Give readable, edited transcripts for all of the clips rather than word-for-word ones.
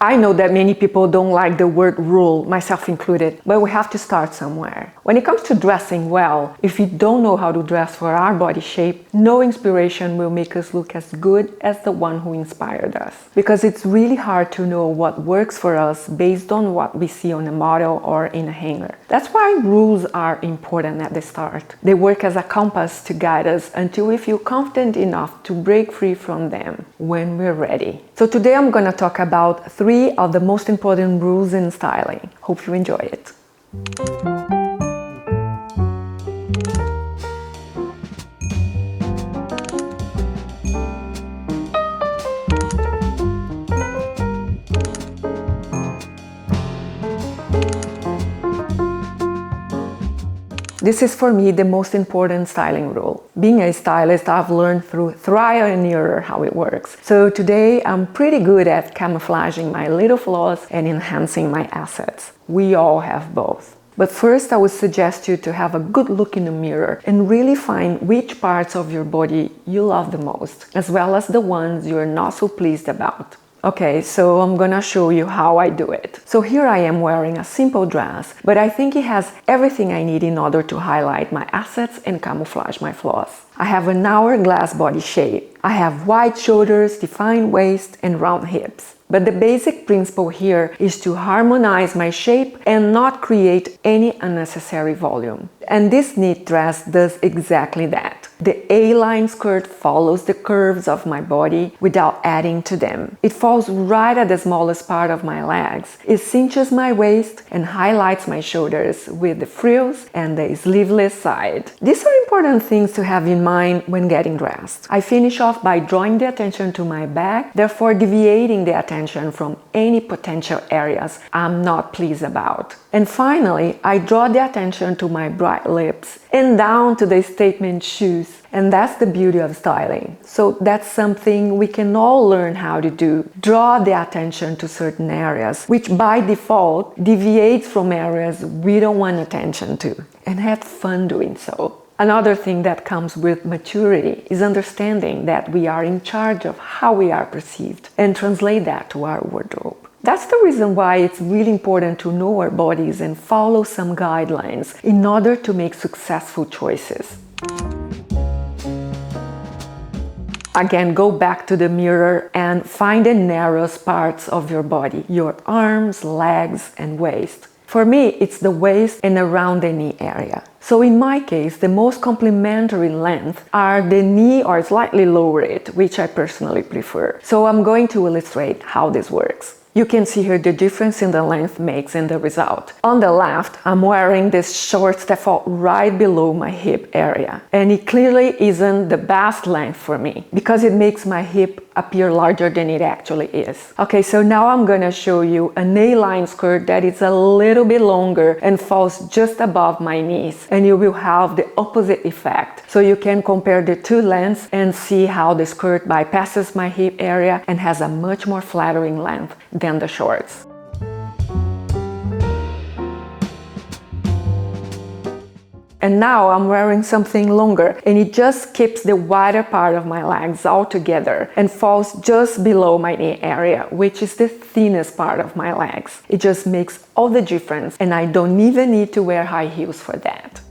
I know that many people don't like the word rule, myself included, but we have to start somewhere. When it comes to dressing well, if we don't know how to dress for our body shape, no inspiration will make us look as good as the one who inspired us. Because it's really hard to know what works for us based on what we see on a model or in a hanger. That's why rules are important at the start. They work as a compass to guide us until we feel confident enough to break free from them when we're ready. So today I'm going to talk about 3 of the most important rules in styling. Hope you enjoy it. This is for me the most important styling rule. Being a stylist, I've learned through trial and error how it works. So today I'm pretty good at camouflaging my little flaws and enhancing my assets. We all have both. But first I would suggest you to have a good look in the mirror and really find which parts of your body you love the most, as well as the ones you're not so pleased about. Okay, so I'm gonna show you how I do it. So here I am wearing a simple dress, but I think it has everything I need in order to highlight my assets and camouflage my flaws. I have an hourglass body shape. I have wide shoulders, defined waist, and round hips. But the basic principle here is to harmonize my shape and not create any unnecessary volume. And this knit dress does exactly that. The A-line skirt follows the curves of my body without adding to them. It falls right at the smallest part of my legs. It cinches my waist and highlights my shoulders with the frills and the sleeveless side. These are important things to have in mind when getting dressed. I finish off by drawing the attention to my back, therefore deviating the attention from any potential areas I'm not pleased about. And finally, I draw the attention to my bright lips and down to the statement shoes. And that's the beauty of styling. So that's something we can all learn how to do. Draw the attention to certain areas, which by default deviates from areas we don't want attention to, and have fun doing so. Another thing that comes with maturity is understanding that we are in charge of how we are perceived and translate that to our wardrobe. That's the reason why it's really important to know our bodies and follow some guidelines in order to make successful choices. Again, go back to the mirror and find the narrowest parts of your body, your arms, legs, and waist. For me, it's the waist and around the knee area. So in my case, the most complementary length are the knee or slightly lower it, which I personally prefer. So I'm going to illustrate how this works. You can see here the difference in the length makes in the result. On the left, I'm wearing these shorts that fall right below my hip area. And it clearly isn't the best length for me because it makes my hip appear larger than it actually is. Okay, so now I'm gonna show you an A-line skirt that is a little bit longer and falls just above my knees. And you will have the opposite effect. So you can compare the two lengths and see how the skirt bypasses my hip area and has a much more flattering length than the shorts. And now I'm wearing something longer and it just keeps the wider part of my legs all together and falls just below my knee area, which is the thinnest part of my legs. It just makes all the difference and I don't even need to wear high heels for that.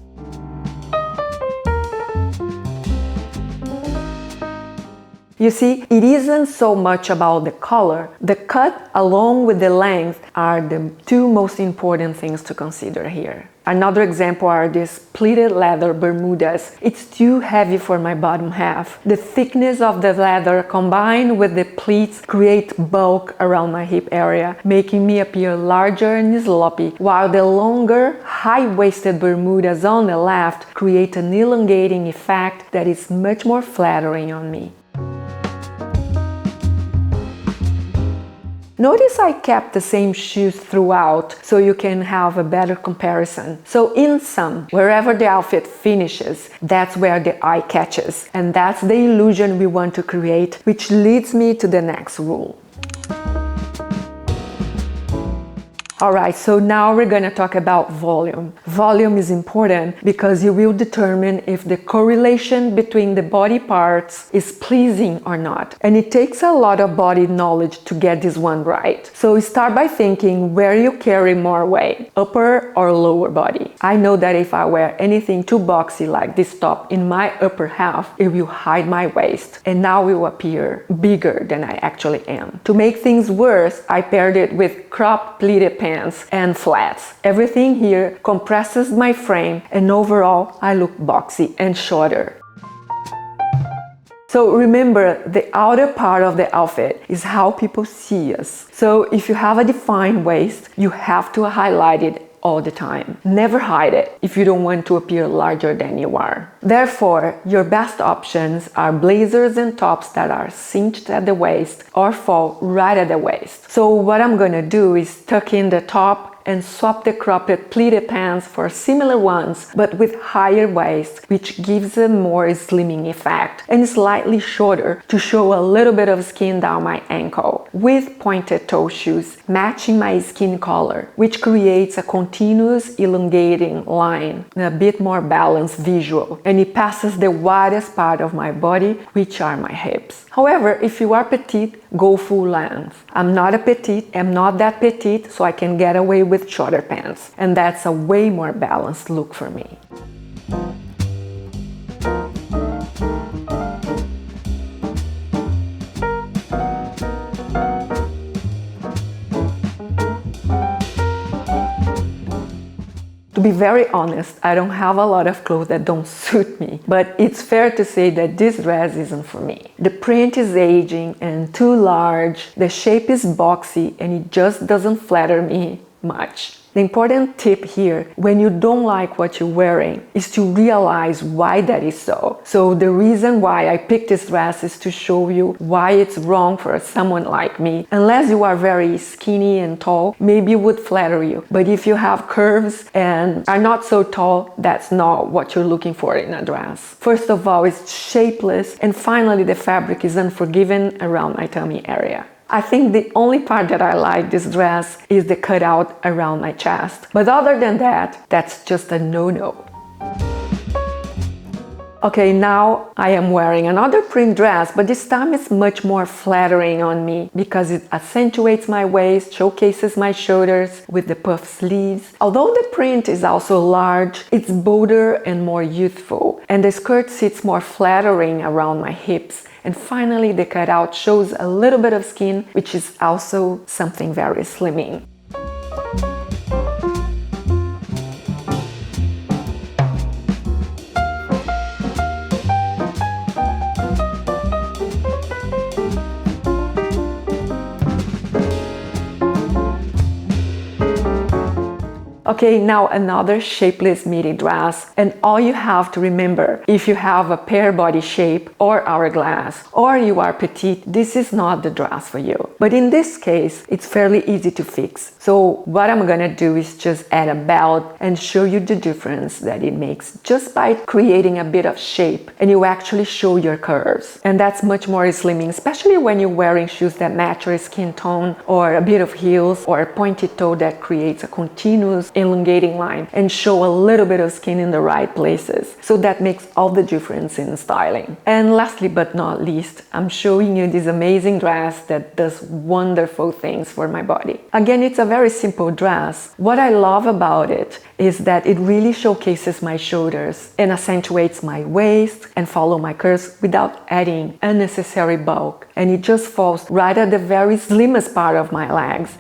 You see, it isn't so much about the color. The cut along with the length are the 2 most important things to consider here. Another example are these pleated leather Bermudas. It's too heavy for my bottom half. The thickness of the leather combined with the pleats create bulk around my hip area, making me appear larger and sloppy, while the longer, high-waisted Bermudas on the left create an elongating effect that is much more flattering on me. Notice I kept the same shoes throughout so you can have a better comparison. So in sum, wherever the outfit finishes, that's where the eye catches. And that's the illusion we want to create, which leads me to the next rule. Alright, so now we're gonna talk about volume. Volume is important because you will determine if the correlation between the body parts is pleasing or not. And it takes a lot of body knowledge to get this one right. So start by thinking where you carry more weight, upper or lower body. I know that if I wear anything too boxy like this top in my upper half, it will hide my waist and now will appear bigger than I actually am. To make things worse, I paired it with crop pleated pants and flats. Everything here compresses my frame and overall I look boxy and shorter. So remember, the outer part of the outfit is how people see us. So if you have a defined waist, you have to highlight it all the time. Never hide it if you don't want to appear larger than you are. Therefore, your best options are blazers and tops that are cinched at the waist or fall right at the waist. So what I'm gonna do is tuck in the top and swap the cropped pleated pants for similar ones but with higher waist, which gives a more slimming effect, and slightly shorter to show a little bit of skin down my ankle, with pointed toe shoes matching my skin color, which creates a continuous elongating line, a bit more balanced visual, and it passes the widest part of my body, which are my hips. However, if you are petite, go full length. I'm not that petite, so I can get away with shorter pants, and that's a way more balanced look for me. To be very honest, I don't have a lot of clothes that don't suit me, but it's fair to say that this dress isn't for me. The print is aging and too large, the shape is boxy, and it just doesn't flatter me much. The important tip here, when you don't like what you're wearing, is to realize why that is so. So the reason why I picked this dress is to show you why it's wrong for someone like me. Unless you are very skinny and tall, maybe it would flatter you. But if you have curves and are not so tall, that's not what you're looking for in a dress. First of all, it's shapeless, and finally the fabric is unforgiving around my tummy area. I think the only part that I like this dress is the cutout around my chest. But other than that, that's just a no-no. Okay, now I am wearing another print dress, but this time it's much more flattering on me because it accentuates my waist, showcases my shoulders with the puff sleeves. Although the print is also large, it's bolder and more youthful, and the skirt sits more flattering around my hips. And finally, the cutout shows a little bit of skin, which is also something very slimming. Okay, now another shapeless midi dress, and all you have to remember, if you have a pear body shape or hourglass, or you are petite, this is not the dress for you. But in this case, it's fairly easy to fix. So what I'm gonna do is just add a belt and show you the difference that it makes just by creating a bit of shape, and you actually show your curves. And that's much more slimming, especially when you're wearing shoes that match your skin tone, or a bit of heels, or a pointed toe that creates a continuous elongating line and show a little bit of skin in the right places. So that makes all the difference in styling. And lastly but not least, I'm showing you this amazing dress that does wonderful things for my body. Again, it's a very simple dress. What I love about it is that it really showcases my shoulders and accentuates my waist and follow my curves without adding unnecessary bulk. And it just falls right at the very slimmest part of my legs.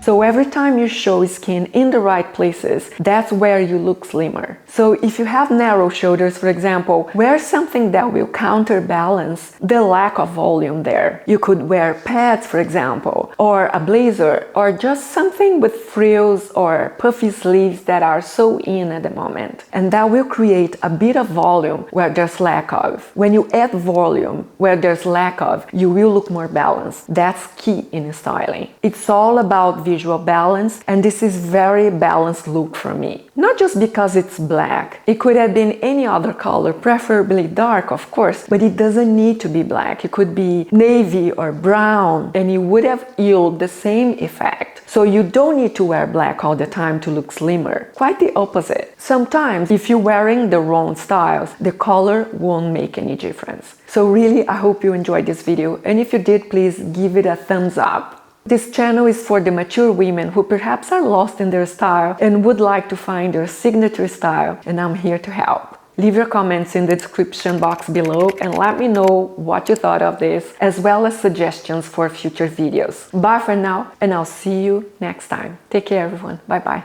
So every time you show skin in the right places, that's where you look slimmer. So if you have narrow shoulders, for example, wear something that will counterbalance the lack of volume there. You could wear pads, for example, or a blazer, or just something with frills or puffy sleeves that are so in at the moment. And that will create a bit of volume where there's lack of. When you add volume where there's lack of, you will look more balanced. That's key in styling. It's all about visual balance, and this is very balanced look for me. Not just because it's black. It could have been any other color, preferably dark, of course, but it doesn't need to be black. It could be navy or brown, and it would have yielded the same effect. So you don't need to wear black all the time to look slimmer. Quite the opposite. Sometimes, if you're wearing the wrong styles, the color won't make any difference. So really, I hope you enjoyed this video, and if you did, please give it a thumbs up. This channel is for the mature women who perhaps are lost in their style and would like to find their signature style, and I'm here to help. Leave your comments in the description box below and let me know what you thought of this, as well as suggestions for future videos. Bye for now, and I'll see you next time. Take care, everyone. Bye bye.